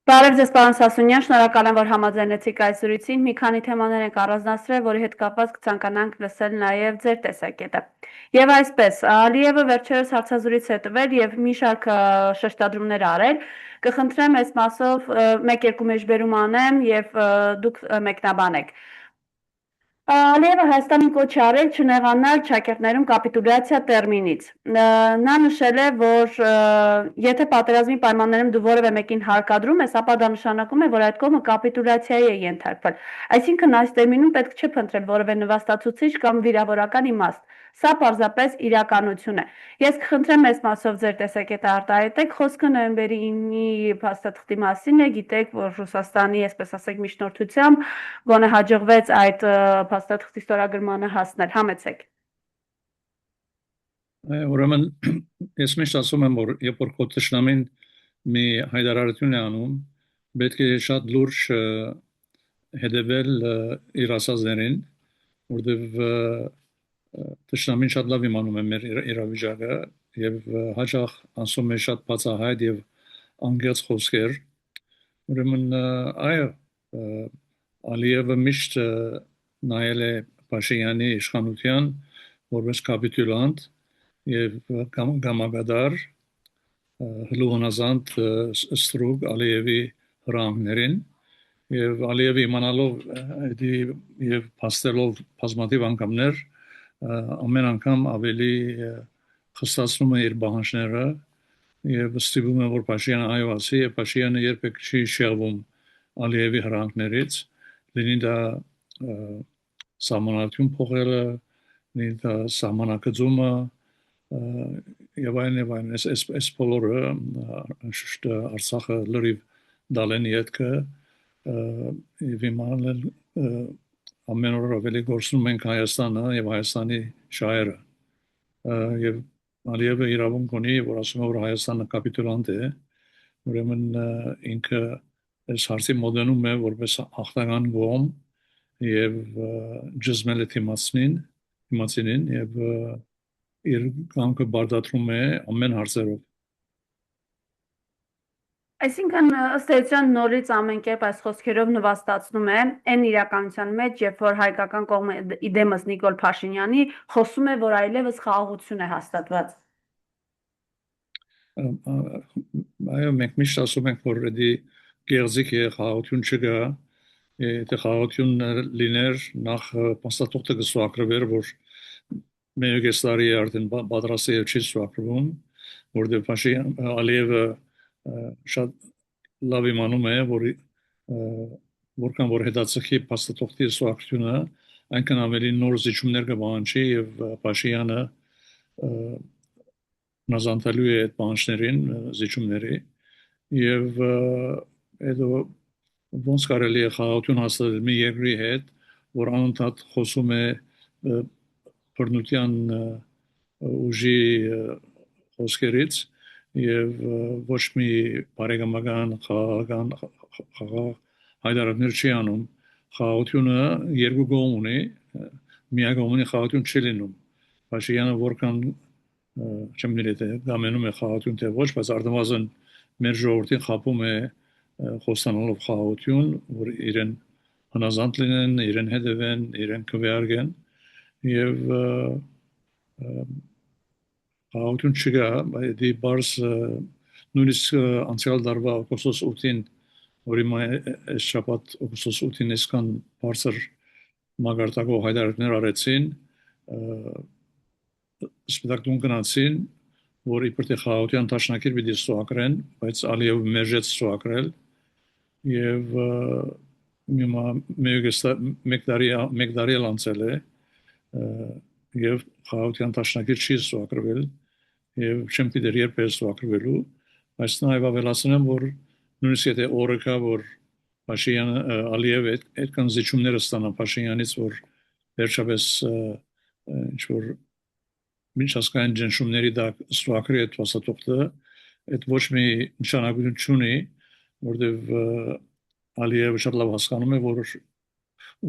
Բարև ձեզ, պարոն Սասունյան, շնորհակալ եմ, որ համաձայնեցիք այս զրույցին։ Մի քանի թեմաներ ենք առանձնացրել, որի հետ կապված կցանկանանք լսել նաև ձեր տեսակետը։ Եվ այսպես, Ալիևը վերջերս հարցազրույց է տվել եւ մի շարք շեշտադրումներ արել։ Կխնդրեմ այս մասով 1-2 մեջբերում անեմ եւ դուք մեկնաբանեք։ Ալիևը Հայաստանին կոչ է արել չնեղանալ ճակերտներում կապիտուլյացիա տերմինից։ Նա նշել է, որ եթե պատերազմի պայմաններում դու որևէ մեկին հարկադրում ես, ապա դա նշանակում է, որ այդ կողմը կապիտուլյացիայի է ենթարկվել։ Այսինքն այս տերմինում պետք չէ փնտրել որևէ նվաստացուցիչ կամ վիրավորական իմաստ։ Սա պարզապես իրականություն է։ Ես կխնդրեմ այս մասով ձեր տեսակետը արտահայտեք։ Խոսքը նոյեմբերի 9-ի փաստաթղթի մասին է, գիտեք, որ Ռուսաստանի, այսպես ասենք, միջնորդությամբ գոնե հաջողվեց այդ փաստաթղթի ստորագրմանը հասնել, համեցեք։ Ուրեմն ես միշտ ասում եմ, որ երբ որ քո թշնամին մի հայտարարություն է անում, պետք է շատ լուրջ հետևել իր ասածներին, որովհետև թշնամին շատ լավ իմանում է մեր իրավիճակը եւ հաճախ ասում է շատ բացահայտ եւ անգերց խոսքեր։ Ուրեմն այո, Ալիևը միշտ նայել է Փաշինյանի իշխանության որպես կապիտուլանտ եւ գամագադար հլուհանազանդ ստրուկ Ալիևի հրահանգներին եւ Ալիևը իմանալով եւ փաստելով բազմաթիվ անգամներ ամեն անգամ ավելի խստացնում է իր բանջները եւ ստիպում է որ Փաշինյանը այո ասի եւ Փաշինյանը երբեք չի շեղվում Ալիևի հրահանգներից լինի դա սահմանադրություն փոխելը լինի դա սահմանակցումը եւ այլն այս բոլորը անշուշտ Արցախը լրիվ դալեն յետքը եւ իմանալ ամեն օր ավելի գործում ենք Հայաստանը եւ Հայաստանի շահերը եւ Ալիևը իրավունք ունի որ ասում է որ Հայաստանը կապիտուլանտ է ուրեմն ինքը այս հարցի մոդենում է որպես հաղթական կողմ եւ ջզմել է թիմացին եւ իր կամքը բարդացնում է ամեն հարցերով Այսինքն ըստ էության նորից ամեն կերպ այս խոսքերով նվաստացնում է այն իրականության մեջ, երբ որ հայկական կողմը իդեմս Նիկոլ Փաշինյանի խոսում է, որ այլևս խաղաղություն է հաստատված։ Այո, մենք միշտ ասում ենք, որ դա գեղձիկ է, խաղաղություն չկա, եթե խաղաղություն լիներ, նախ փաստաթղթը կսուակրվեր, որ մեկ տարի արդեն պատրաստ է եւ չի սուակրվում, որտեղ Փաշինյան Ալիևը շատ լավ իմանում է, որ որքան որ հետաձգի փաստաթղթի սուակրությունը, այնքան ավելի նոր զիջումներ կբանջի եւ Փաշինյանը նազանթալու է այդ բանջներին, զիջումների եւ հետո ոնց կարելի է խաղաղություն հաստատել մի երկրի հետ, որ անընդհատ խոսում է բռնության ուժի խոսքերից եւ ոչ մի բարեկամական խաղաղական հայտարարություններ չի անում խաղաղությունը երկու կողմ ունի միակողմանի խաղաղություն չի լինում Փաշինյանը որքան չեմ գիտե թե գամենում է խաղաղություն թե ոչ բայց արդյունավետ մեր ժողովրդին խապում է խոսանալով խաղաղություն որ իրեն հնազանդ լինեն իրեն հետևեն իրեն քվեարկեն եւ խաղաղություն չկա բայց բարձ նույնիսկ անցյալ դարվա օգոստոս 8-ին որի այս շաբաթ օգոստոս 8-ին այսքան բարձր մագարտակով հայտարարություններ արեցին սպիտակտուն գնացին որ իբր թե խաղաղության դաշնակիր պիտի ստուակրեն բայց Ալիևը մերժեց ստուակրել եւ մեկ տարի անցել է եւ խաղաղության դաշնակիր չի ստուակրվել եւ չեմ գիտեր երբ է ստուակրվելու բայց նաեւ ավելացնեմ որ նույնիսկ եթե օրը կա որ Փաշինյանը Ալիևը այդքան զիջումները ստանա Փաշինյանից որ վերջապես ինչ որ միջազգային ճնշումների դա ստուակրի այդ փաստաթղթը այդ ոչ մի նշանակություն չունի որտեվ Ալիևը շատ լավ հասկանում է որ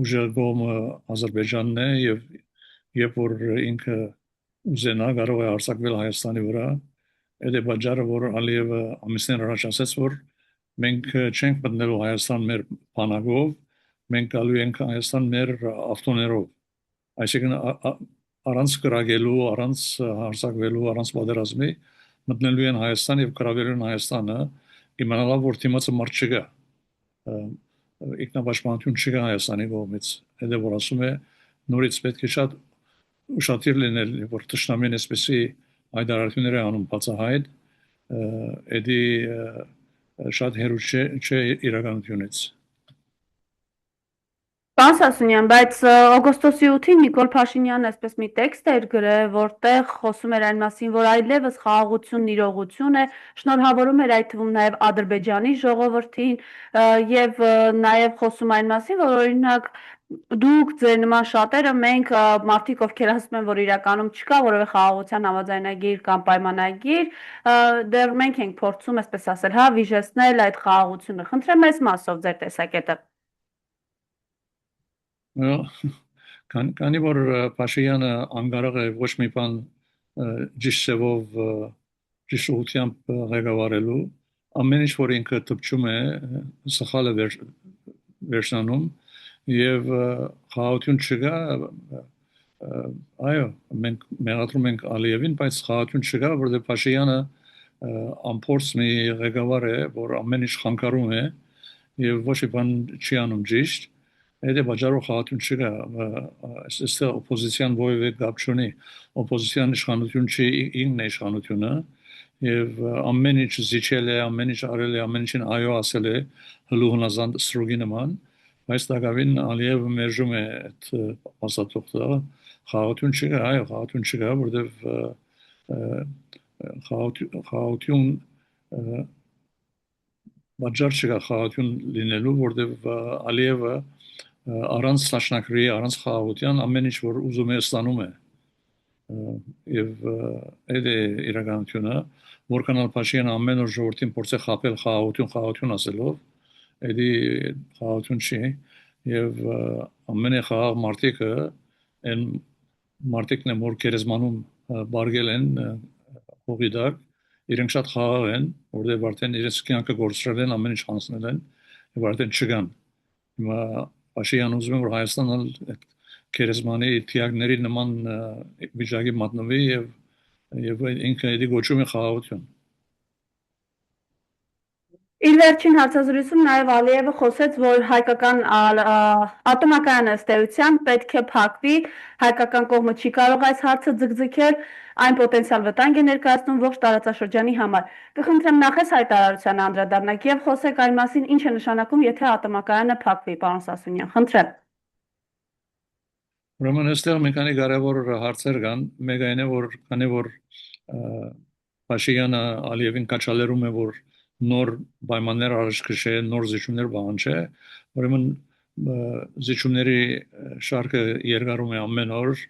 ուժեղ կողմը Ադրբեջանն է եւ երբ որ ինքը ուզենա կարող է արձակվել Հայաստանի վրա այդ է պատճառը որ Ալիևը ամիսներ առաջ ասաց որ մենք չենք մտնելու Հայաստան մեր բանակով, մենք գալու ենք Հայաստան մեր ավտոներով, այսինքն առանց կրակելու, առանց հարձակվելու, առանց պատերազմի մտնելու են Հայաստան եւ գրավելու են Հայաստանը, իմանալով որ դիմացը մարդ չկա, ինքնապաշտպանություն չկա Հայաստանի կողմից, հետո որ ասում է նորից պետք է շատ ուշադիր լինել, որ թշնամին այսպեսի հայտարարություններ է անում բացահայտ, էդի շատ հերոս չէ իրականությունից։ Պարոն Սասունյան, բայց օգոստոսի 8-ին Նիկոլ Փաշինյանն այսպես մի տեքստ էր գրել, որտեղ խոսում էր այն մասին, որ այլևս խաղաղությունն իրողություն է, շնորհավորում էր այդ թվում նաև Ադրբեջանի ժողովրդին եւ նաև խոսում այն մասին, որ օրինակ դուք ձեր նման շատերը մենք մարդիկ ովքեր ասում են որ իրականում չկա որևէ խաղաղության համաձայնագիր կամ պայմանագիր դեռ մենք ենք փորձում այսպես ասել հա վիժեցնել այդ խաղաղությունը խնդրեմ այս մասով ձեր տեսակետը Քանի որ Փաշինյանը անկարող է ոչ մի բան ճիշտ սևով ճիշտ ուղղությամբ ղեկավարելու ամեն ինչ որ ինքը տպչում է սխալ է վերջանում եւ խաղաղություն չկա այո մենք մեղադրում ենք Ալիևին բայց խաղաղություն չկա որովհետեւ Փաշինյանը ամփորձ մի ղեկավար է որ ամեն ինչ խանգարում է եւ ոչ մի բան չի անում ճիշտ Այդ է բաժարող խաղաղություն չկա, այստեղ օպոզիցիան որևէ կապ չունի, օպոզիցիան իշխանություն չի, ինքն է իշխանությունը եւ ամեն ինչ զիջել է, ամեն ինչ արել է, ամեն ինչին այո ասել է հլու հնազանդ սրոգի նման, բայց դակավին Ալիևը մերժում է այդ ասածը, խաղաղություն չկա, այո, խաղաղություն չկա, որովհետեւ խաղաղություն բաժար չկա խաղաղություն լինելու, որովհետեւ Ալիևը առանց ստաշնակրի, առանց խաղաղության ամեն ինչ որ ուզում է ստանում է եւ այդ է իրականությունը որքան էլ Փաշինյանը ամեն օր ժողովրդին փորձե խաբել խաղաղություն ասելով էդի խաղաղություն չի եւ ամենախաղաղ մարտիկը այն մարտիկն է որ գերեզմանում բարգել են հողի դակ իրենք շատ խաղաղ են որովհետեւ արդեն իրենց կյանքը գործրել են ամեն ինչ հանձնել են եւ արդեն չկան հիմա Փաշինյանը ուզում է որ Հայաստանը քերեզմանի թիակների նման վիճակի մատնվի եւ ինքը էդի գոչում է խաղաղություն Իր վերջին հարցազրույցում նաև Ալիևը խոսեց, որ հայկական ատոմակայանը ըստ էության պետք է փակվի, հայկական կողմը չի կարող այս հարցը ձգձգել, այն պոտենցիալ վտանգ է ներկայացնում ողջ տարածաշրջանի համար։ Կխնդրեմ նախ այս հայտարարությանը անդրադառնաք եւ խոսեք այն մասին, ինչ է նշանակում, եթե ատոմակայանը փակվի, պարոն Սասունյան։ Խնդրեմ։ Ուրեմն այստեղ մի քանի կարևոր հարցեր կան, մեկը այն է որ քանի որ Փաշինյանը Ալիևին կաչալերում է որ նոր պայմաններ առաջ քշե, նոր զիջումներ պահանջե, ուրեմն զիջումների շարքը երկարում է ամեն օր,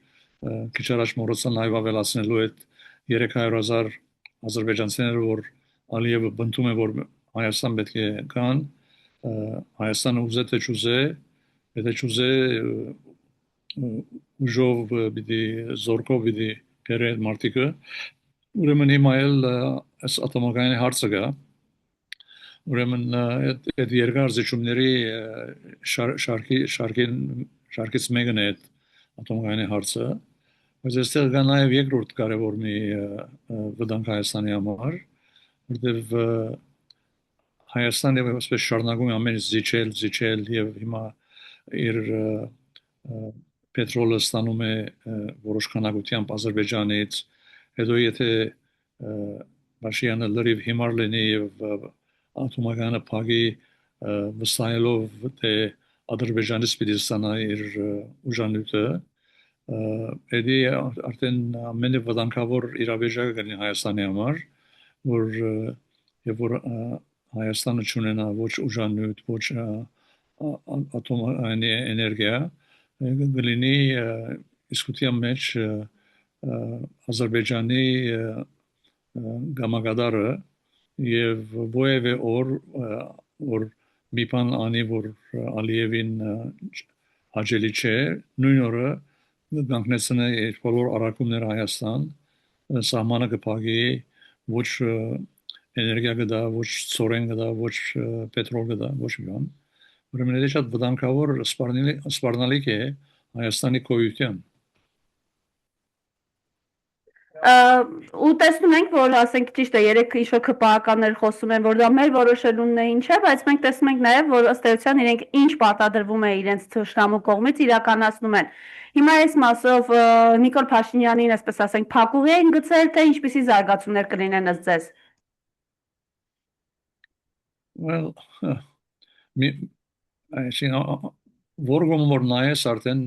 քիչ առաջ մոռացան նաև ավելացնելու այդ 300,000 ադրբեջանցիները, որ Ալիևը բնդում է, որ Հայաստան պետք է գան, Հայաստանը ուզե թե չուզե, եթե չուզե ուժով պիտի զորքով պիտի գերե մարտիկը, ուրեմն հիմա էլ այս ատոմակայանի հարցը կա, Ուրեմն այդ երկար զիջումների շարքից մեկն է այդ ատոմակայանի հարցը, բայց այստեղ կա նաև երկրորդ կարևոր մի վտանգ Հայաստանի համար, որտեղ Հայաստանը այսպես շարունակում է ամեն ինչ զիջել եւ հիմա իր պետրոլը ստանում է որոշ քանակությամբ Ադրբեջանից, հետո եթե Փաշինյանը լրիվ հիմար լինի եւ ատոմակայանը փակի վստահելով թե Ադրբեջանից պիտի ստանա իր ուժանյութը էդի արդեն ամենը վտանգավոր իրավիճակը կլինի Հայաստանի համար որ եւ որ Հայաստանը չունենա ոչ ուժանյութ ոչ ատոմակայանի էներգիա կլինի իսկության մեջ Ադրբեջանի գամագադարը եւ որևէ որ մի բան անի որ Ալիևին հաջելի չէ նույն օրը կանգնեցնե բոլոր առաքումները Հայաստան սահմանը կփակի ոչ էներգիա գտա, ոչ ծորեն գտա, ոչ պետրոլ գտա, ոչ մի բան։ Ուրեմն դա շատ վտանգավոր սպառնալիք է Հայաստանի գոյության։ Ու տեսնում ենք, որ ասենք ճիշտ է, երեք ինչ-որ ԿՊԱ-ականներ խոսում են, որ դա մեր որոշելունն է, ինչ է, բայց մենք տեսնում ենք նաև, որ ըստ էության իրենք ինչ պարտադրվում է իրենց թշնամու կողմից իրականացնում են։ Հիմա այս մասով Նիկոլ Փաշինյանին, այսպես ասենք, փակուղի են գցել, թե ինչպիսի զարգացումներ կլինեն ըստ ձեզ։ Well, այսինքն որգոմ որ նայես արդեն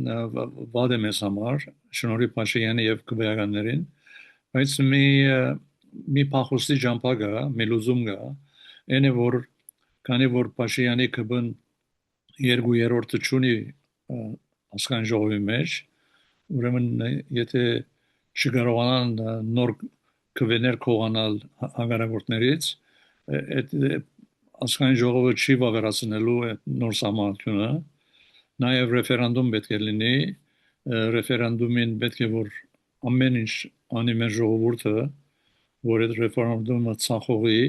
վատ է մեզ համար, շնորհիվ Փաշինյանի եւ կբեականներին, բայց մի փախուստի ջամփա գա, մի լուզում գա, այնը որ քանի որ Փաշինյանի կբն 2/3-ը ճունի ասկան ժողովի մեջ, ուրեմն եթե չկարողանան նոր կվեներ կողանալ հագարագործներից, այդ ասկան ժողովը չի վավերացնելու այդ նոր սահմանությունը, նաև ռեֆերենդում պետք է լինի, ռեֆերենդումին պետք է որ ամեն ինչ անի մեր ժողովուրդը, որ այդ ռեֆերենդումը ցախողի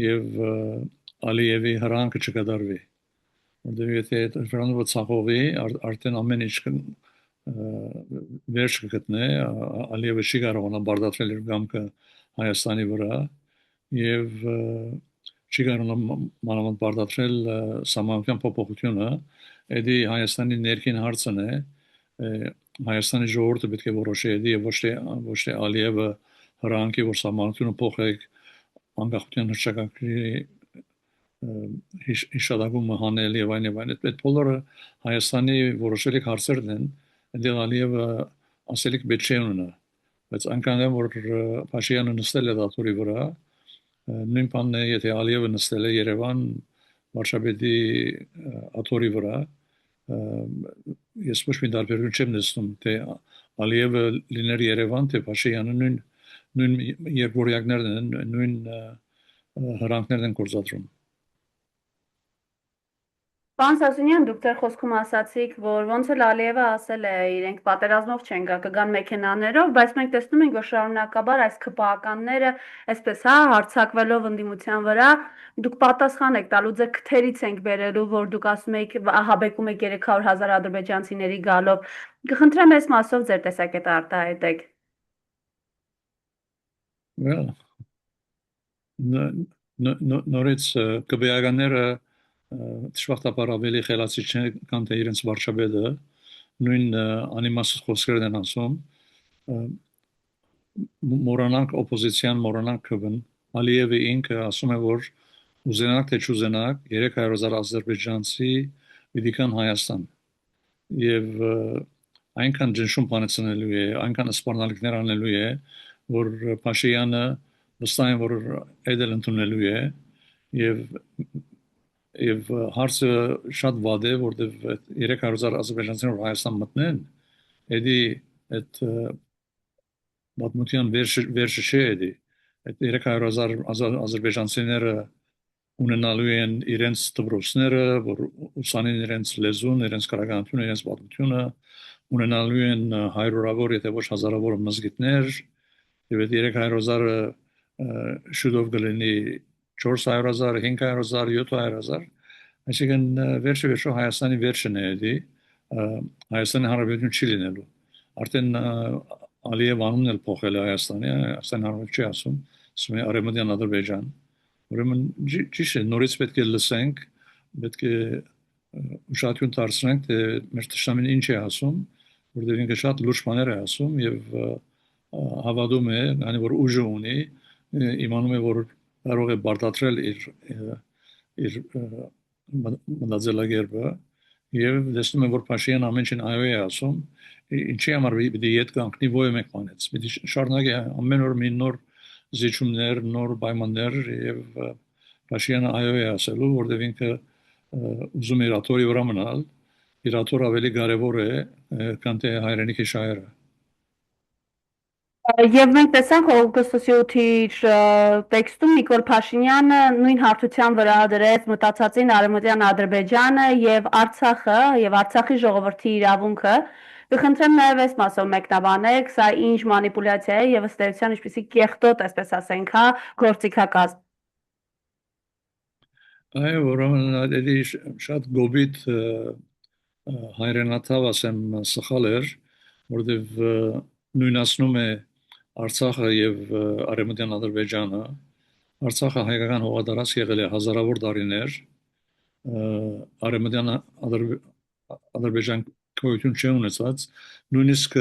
եւ Ալիևի հրանքը չկատարվի։ Որտեղ եթե այդ ռեֆերենդումը ցախողի, արդեն ամեն ինչ վերջ կգտնի, Ալիևը չի կարողանա բարդացնել իր գամքը Հայաստանի վրա եւ չի կարողանա մանավանդ բարդացնել սահմանության փոփոխությունը, դա Հայաստանի ներքին հարցն է, Հայաստանի ժողովուրդը պետք է որոշի եւ ոչ թե Ալիևը հրանքի որ սահմանությունը փոխեք անկախության հռչակագրի հիշադակումը հանել եւ այն եւ այն այդ բոլորը Հայաստանի որոշելի հարցերն են, այնտեղ Ալիևը ասելիք պետք չէ ունենա, բայց անկան որ Փաշինյանը նստել է դատորի վրա, նույն բանն է եթե Ալիևը նստել է Երևան վարշավետի աթորի վրա, ես ոչ մի տարբերություն չեմ տեսնում, թե Ալիևը լիներ Երևան, թե Փաշինյանը նույն երկորյակներն են, նույն հրանքներն են գործադրում։ Պարոն Սասունյան, դուք ձեր խոսքում ասացիք, որ ոնց էլ Ալիևը ասել է, իրենք պատերազմով չեն գա, կգան մեքենաներով, բայց մենք տեսնում ենք, որ շարունակաբար այս ԿՊԱ-ականները, այսպես հա, հարձակվելով ընդդիմության վրա, դուք պատասխան եք տալու, ձեր քթերից ենք բերելու, որ դուք ասում եք, ահաբեկում եք 300,000 ադրբեջանցիների գալով։ Կխնդրեմ այս մասով ձեր տեսակետը արտահայտեք։ Well, նորից կբեականները դժբախտաբար ավելի խելացի չեն քան թե իրենց վարչապետը, նույն անիմաստ խոսքերն են ասում, մորանանք օպոզիցիան, մորանանք կվն, Ալիևը ինքը ասում է, որ ուզենակ թե չուզենակ 300,000 ադրբեջանցի պիտի կան Հայաստան եւ այնքան ջնշում բանացնելու է, այնքան սպառնալիքներ անելու է, որ Փաշինյանը վստահ է, որ այդել ընդունելու է եւ հարցը շատ վատ է, որտեվ 300,000 ադրբեջանցիներ Հայաստան մտնեն, այդ պատմության վերջը չէ, այդ 300,000 ադրբեջանցիները ունենալու են իրենց դպրոցները, որ ուսանեն իրենց լեզուն, իրենց քրագանությունը, իրենց պատմությունը, ունենալու են հարյուրավոր, եթե ոչ հազարավոր մզգիթներ, եւ այդ 300,000-ը շուտով կլինի 400,000, 500,000, 700,000, այսինքն վերջը Հայաստանի վերջն է, Հայաստանի Հանրապետություն չի լինելու։ Արդեն Ալիև անունն էլ փոխել է Հայաստանի, Հայաստանի Հանրապետություն չի ասում, ասում է Արևմտյան Ադրբեջան։ Ուրեմն ճիշտ է, նորից պետք է լսենք, պետք է ուշադրություն դարձնենք, թե մեր թշնամին ինչ է ասում, որտեղ ինքը շատ լուրջ բաներ է ասում եւ հավատում է, քանի որ ուժը ունի, իմանում է, որ կարող է բարդացնել իր մտածելակերպը եւ տեսնում է, որ Փաշինյանը ամեն ինչ այո է ասում, ինչի համար պիտի իդ կանգնի ո՞յ մեկ բանից, պիտի շարունակի ամեն օր մի նոր զիջումներ, նոր պայմաններ եւ Փաշինյանը այո է ասելու, որտեղ ինքը ուզում է իր աթորի վրա մնալ, իր աթորը ավելի կարեւոր է, քան թե հայրենիքի շահերը։ Եվ մենք տեսանք օգոստոսի 8-ի տեքստում Նիկոլ Փաշինյանը նույն հարթության վրա դրեց մտածածին Արևմտյան Ադրբեջանը եւ Արցախը եւ Արցախի ժողովրդի իրավունքը։ Կխնդրեմ նաեւ այս մասով մեկնաբանեք, սա ինչ մանիպուլյացիա է եւ ըստ էության ինչպեսի կեղտոտ, այսպես ասենք, հա, գործիքակազմ։ Այո, ուրեմն էլի շատ գոբիտ հայրենաթավ ասեմ սխալ էր, որովհետև նույնացնում է Արցախը եւ Արևմտյան Ադրբեջանը։ Արցախը հայկական հողատարածք եղել է հազարավոր տարիներ, Արևմտյան Ադրբեջան գոյություն չի ունեցած, նույնիսկ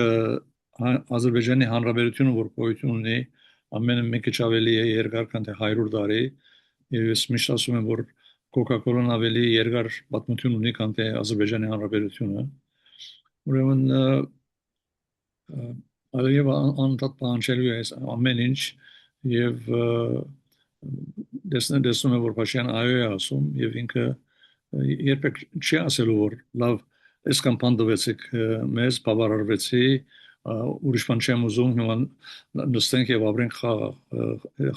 Ադրբեջանի Հանրապետությունը, որ գոյություն ունի, ամենը մի քիչ ավելի է երկար, քան թե 100 տարի, եւ ես միշտ ասում եմ, որ Coca-Cola-ն ավելի երկար պատմություն ունի, քան թե Ադրբեջանի Հանրապետությունը։ Ուրեմն այլև անդադ պահանջելու է ամեն ինչ եւ տեսնում եմ, որ Փաշինյանը այո է ասում եւ ինքը երբեք չի ասելու, որ լավ, այսքան փանդվեցիք մեզ, բավարարվեցի, ուրիշ բան չեմ ուզում, հիմա նստենք եւ ապրենք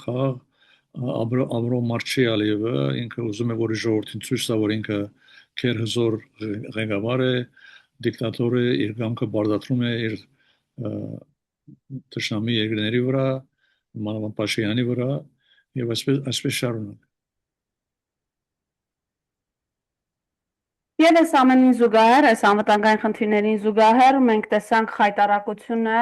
խաղ Ամրո Մարչի Ալիևը ինքը ուզում է, որ ժողովրդին ցույց տա, որ ինքը քեր հզոր ղեկավար է, դիկտատոր է, իր կամքը բարդացնում է իր թշնամի երկրների վրա, մանավանդ Փաշինյանի վրա եւ այսպես շարունակ։ Եվ այս ամենին զուգահեռ, այս անվտանգային խնդիրներին զուգահեռ մենք տեսանք խայտարակությունը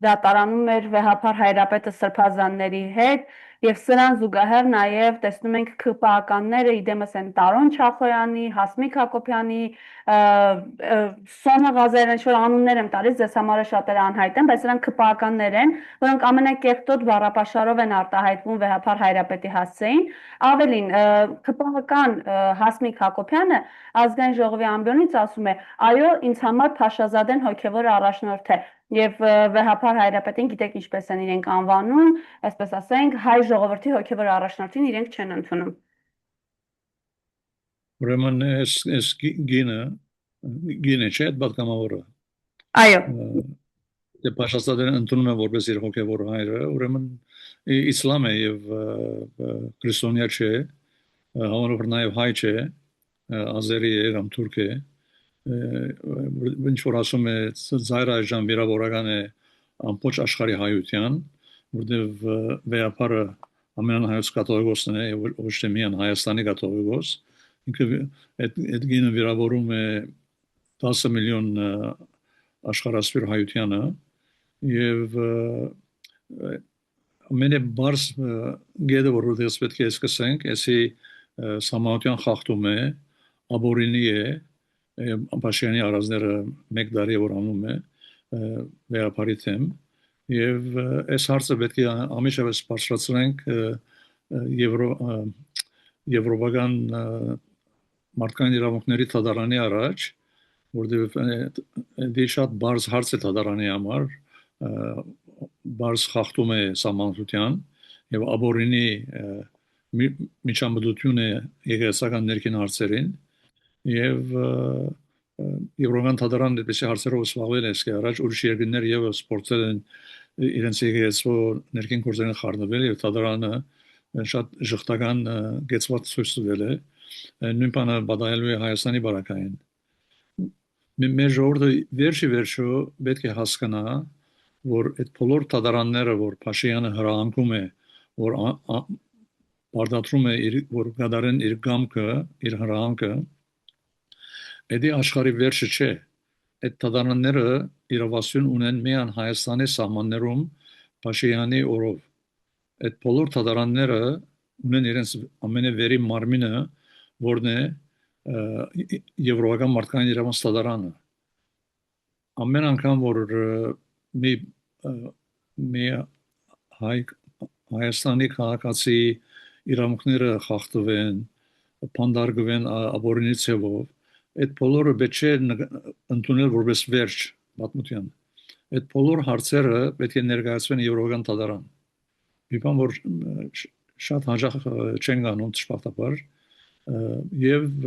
դատարանում էր վեհափար Հայրապետը սրբազանների հետ եւ սրան զուգահեռ նաեւ տեսնում ենք ԿՊԱ-ականները իդեմս են Տարոն Չախոյանի, Հասմիկ Հակոբյանի, Սոնա Ղազարյան, ինչ որ անուններ եմ տալիս, ձեզ համար է շատերը անհայտ են, բայց սրանք ԿՊԱ-ականներ են, որոնք ամենակեղտոտ բառապաշարով են արտահայտվում վեհափար Հայրապետի հասցեին։ Ավելին, ԿՊԱ-ական Հասմիկ Հակոբյանը Ազգային ժողովի ամբիոնից ասում է, այո, ինձ համար Փաշազադեն հոգևոր առաջնորդ է եւ վեհափար Հայրապետին գիտեք ինչպես են իրենք անվանում, այսպես ասենք, հայ ժողովրդի հոգևոր առաջնորդին իրենք չեն ընդունում։ Ուրեմն այս գինը չէ, այդ պատգամավորը։ Այո։ Դե Փաշազադեն ընդունում է որպես իր հոգևոր հայրը, ուրեմն իսլամ է եւ քրիստոնյա չէ, հավանաբար նաեւ հայ չէ, ազերի է կամ թուրք է, ինչ որ ասում է Զայրայժան վիրավորական է ամբողջ աշխարհի հայության, որտեղ վեհապարը ամենահայոց կաթողիկոսն է, ոչ թե միայն Հայաստանի կաթողիկոս, ինքը այդ գինը վիրավորում է 10 միլիոն աշխարհասփյուր հայությանը եւ ամենաբարձ գեդը որ դες պետք է սկսենք, էսի սահմանության խախտում է, աբորինի է, Փաշինյանի առանձները մեկ տարի որ անում է վեհապարի թեմ եւ այս հարցը պետք է ամիշավես բարձրացնենք եվրոպական մարդկային իրավունքների դատարանի առաջ, որտեղ դե շատ բարձ հարց է դատարանի համար, բարձ խախտում է սահմանության եւ աբորինի միջամտություն է եկեղեցական ներքին հարցերին եւ Եվրոպական դատարանը դեպի հարցերով զբաղվել է սկի առաջ ուրիշ երկրներ եւս փորձել են իրենց եկեղեցու ներքին գործերին խառնվել եւ դատարանը շատ ժխտական գեցված ցույց տվել է նույն բանը բադայելու է Հայաստանի բարակային մեր ժողովուրդը վերջը պետք է հասկանա որ այդ բոլոր դատարանները որ Փաշինյանը հրահանգում է որ բարդացնում է որ կդարեն իր կամքը իր հրահանգը Էդի աշխարհի վերջը չէ։ Այդ դատարանները իրավասություն ունեն միայն Հայաստանի սահմաններում Փաշինյանի օրով։ Այդ բոլոր դատարանները ունեն իրենց ամենավերի մարմինը, որն է Եվրոպական մարդկային իրավունք դատարանը։ Ամեն անգամ որ մի Հայաստանի քաղաքացի իրավունքները խախտվեն, փանդարգվեն աբորինի ցևով Այդ բոլորը պետք է ընդունել որպես վերջ պատմության։ Այդ բոլոր հարցերը պետք է ներկայացվեն Եվրոպական դատարան։ Մի բան որ շատ հաջող չեն գանում ճշմարտաբար եւ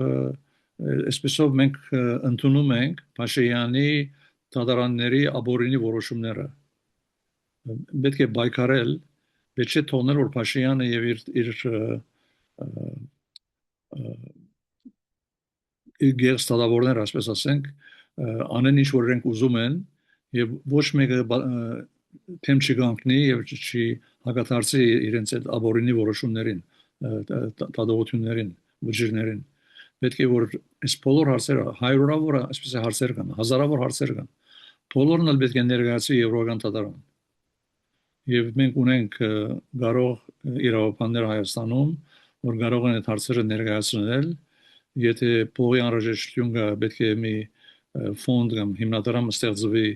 այսպեսով մենք ընդունում ենք Փաշինյանի դատարանների աբորինի որոշումները։ Պետք է բայկարել, պետք է թողնել որ Փաշինյանը եւ իր գերստատավորներ, ասպես ասենք, անեն ինչ որ իրենք ուզում են եւ ոչ մեկը թեմ չգանքնի եւ չի հակադարձի իրենց այդ աբորինի որոշումներին, դատողություններին, վճիրներին։ Պետք է որ այս բոլոր հարցերը հայրորավոր այսպես հարցեր կան, հազարավոր հարցեր կան։ Բոլորն էլ պետք է ներկայացվի Եվրոպական դատարան։ Եվ մենք ունենք կարող իրավաբաններ Հայաստանում, որ կարող են այդ հարցերը ներկայացնել, եթե փողի անհրաժեշտություն կա, պետք է մի ֆոնդ կամ հիմնադրամ ստեղծվի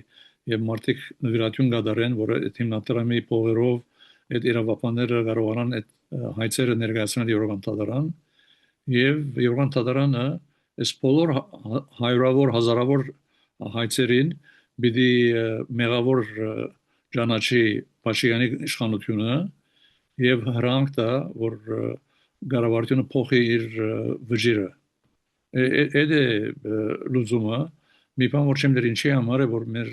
եւ մարդիկ նվիրատուն կդարեն, որ այդ հիմնադրամի փողերով այդ իրավաբանները կարողանան այդ հայցերը ներկայացնել Եվրոպական դատարան եւ Եվրոպական դատարանը այս բոլոր հայրավոր հազարավոր հայցերին պիտի մեղավոր ճանաչի Փաշինյանի իշխանությունը եւ հրանք տա, որ կառավարությունը փոխի իր վճիրը։ Այդ է լուծումը։ Մի բան որ չեմ դեր ինչի համար է որ մեր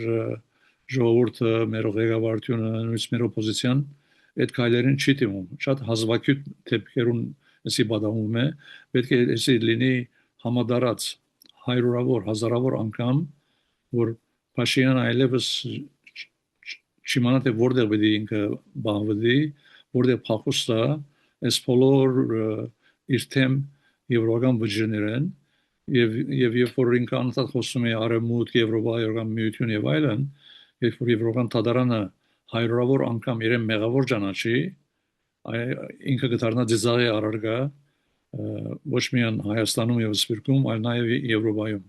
ժողովուրդը, մեր ղեկավարությունը, նույնիսկ մեր օպոզիցիան այդ քայլերին չի դիմում։ Շատ հազվագյուտ դեպքերուն էսի բադամում է, պետք է էսի լինի համադարած հայրորավոր, հազարավոր անգամ, որ Փաշինյանը այլևս չիմանա թե որտեղ պետք է ինքը բանվի, որտեղ փախուստա, այս բոլոր իր թեմ եվրոպական վճիրներն եւ երբ որ ինքը անընդհատ խոսում է արևմուտք, Եվրոպա, Եվրոպական միություն եւ այլն, երբ որ Եվրոպական դատարանը հայրորավոր անգամ իրեն մեղավոր ճանաչի, ինքը կդառնա ծիծաղի առարկա ոչ միայն Հայաստանում եւ Սփյուռքում, այլ նաեւ Եվրոպայում։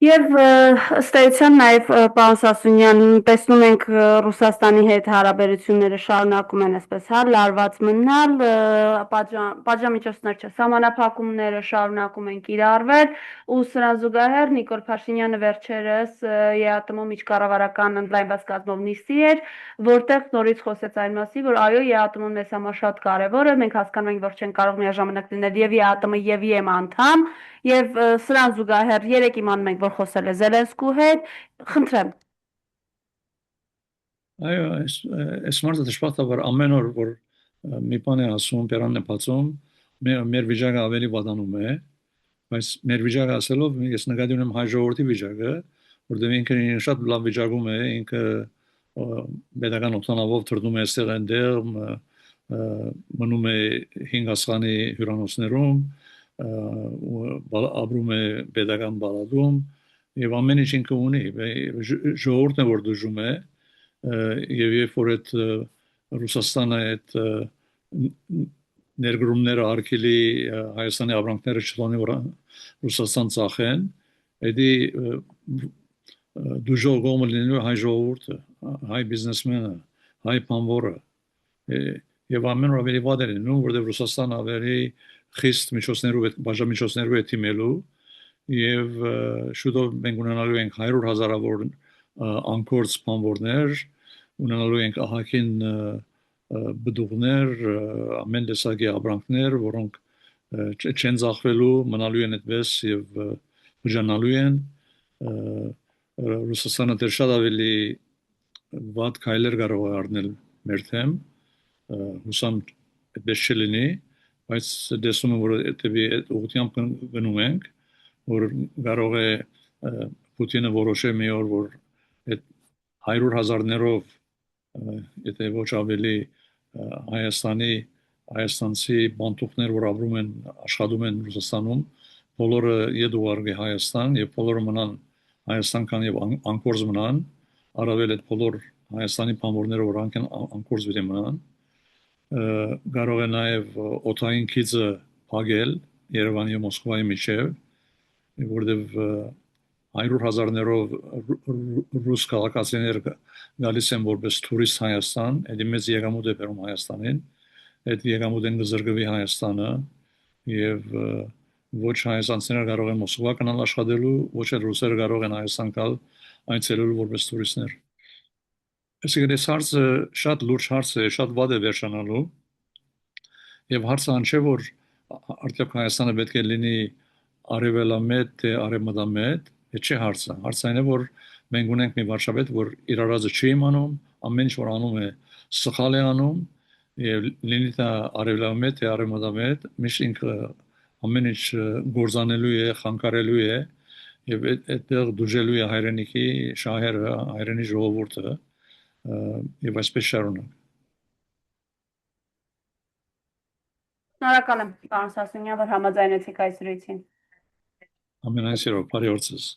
Եվ ըստ էության նաև պարոն Սասունյան տեսնում ենք Ռուսաստանի հետ հարաբերությունները շարունակում են այսպես լարված մնալ, պատժամիջոցներ չէ, սահմանափակումները շարունակում են կիրառվել ու սրան զուգահեռ Նիկոլ Փաշինյանը վերջերս ԵԱՏՄ միջկառավարական ընդլայնված կազմով նիստի էր, որտեղ նորից խոսեց այն մասին, որ այո, ԵԱՏՄ-ն մեզ համար շատ կարևոր է, մենք հասկանում ենք, որ չեն կարող միաժամանակ լինել եւ ԵԱՏՄ եւ ԵՄ անդամ, եւ սրան զուգահեռ երեք իմանում ենք, որ խոսել է Զելենսկու հետ, խնդրեմ։ Այո, այս մարդը դժբախտաբար ամեն օր որ մի բան է ասում, բերանն է բացում, մեր վիճակը ավելի վատանում է, բայց մեր վիճակը ասելով ես նկատի ունեմ հայ ժողովրդի վիճակը, որտեղ ինքը շատ լավ վիճակում է, ինքը պետական օգնանով թռնում է այստեղ այնտեղ, մնում է 5 ասղանի հյուրանոցներում, ապրում է պետական բալադում եւ ամեն ինչ ինքը ունի, ժողովուրդն է որ դժում է եւ երբ որ այդ Ռուսաստանը այդ ներգրումները արկելի Հայաստանի ապրանքները չթողնի որ Ռուսաստան ծախեն, դա դժող կողմը լինելու հայ ժողովուրդը, հայ բիզնեսմենը, հայ բանվորը եւ ամեն օր ավելի վատ է լինում, որտեղ Ռուսաստանը ավելի խիստ միջոցներով բաժամիջոցներով է թիմելու եւ շուտով մենք ունենալու ենք 100,000-ավոր անկորձ բանվորներ, ունենալու ենք ահագին բդուղներ, ամեն տեսակի ապրանքներ, որոնք չեն ծախվելու, մնալու են այդպես եւ բաժանալու են Ռուսաստանը դեռ շատ ավելի վատ քայլեր կարող է առնել մեր թեմ, հուսամ այդպես չլինի, բայց դեսում եմ որ դեպի ուղղությամբ գնում ենք, որ կարող է Պուտինը որոշել մի օր որ այդ 100,000-ներով եթե ոչ ավելի հայաստանցի բանտուկներ որ ապրում են աշխատում են Ռուսաստանում բոլորը յետուղարկի Հայաստան եւ բոլորը մնան Հայաստան կան եւ անկորձ մնան առավել այդ բոլոր Հայաստանի բանվորները որ անկորձ վիճ մնան կարող է նաեւ օթային քիծը փակել Երևանի եւ Մոսկվայի միջեւ որտեւ 100,000-ներով ռուս քաղաքացիներ գալիս են որպես տուրիստ Հայաստան, դա մեծ եկամուտ է բերում Հայաստանին, այդ եկամուտն կզրկվի Հայաստանը եւ ոչ հայաստանցիները կարող են Մոսկվա գնալ աշխատելու, ոչ էլ ռուսերը կարող են Հայաստան գալ այցելելու որպես տուրիստներ։ Այսինքն այս հարցը շատ լուրջ հարց է, շատ վատ է վերջանալու եւ հարցը այն չէ որ արդյոք Հայաստանը պետք է լինի արևելամետ թե արևմտամետ Չէ հարցը, հարցը այն է, որ մենք ունենք մի վարչապետ, որ իր արածը չի իմանում, ամեն ինչ որ անում է սխալ է անում, եւ լինի դա արևելամետ թե արևմտամետ, միշտ ինքը ամեն ինչ գործանելու է, խանգարելու է, եւ այդտեղ դուժելու է հայրենիքի շահերը, հայրենի ժողովուրդը, եւ այսպես շարունակ։ Շնորհակալ եմ, պարոն Սասունյան, որ համաձայնեցիք այս զրույցին։ Ամենայն սիրով, բարի օր ձեզ։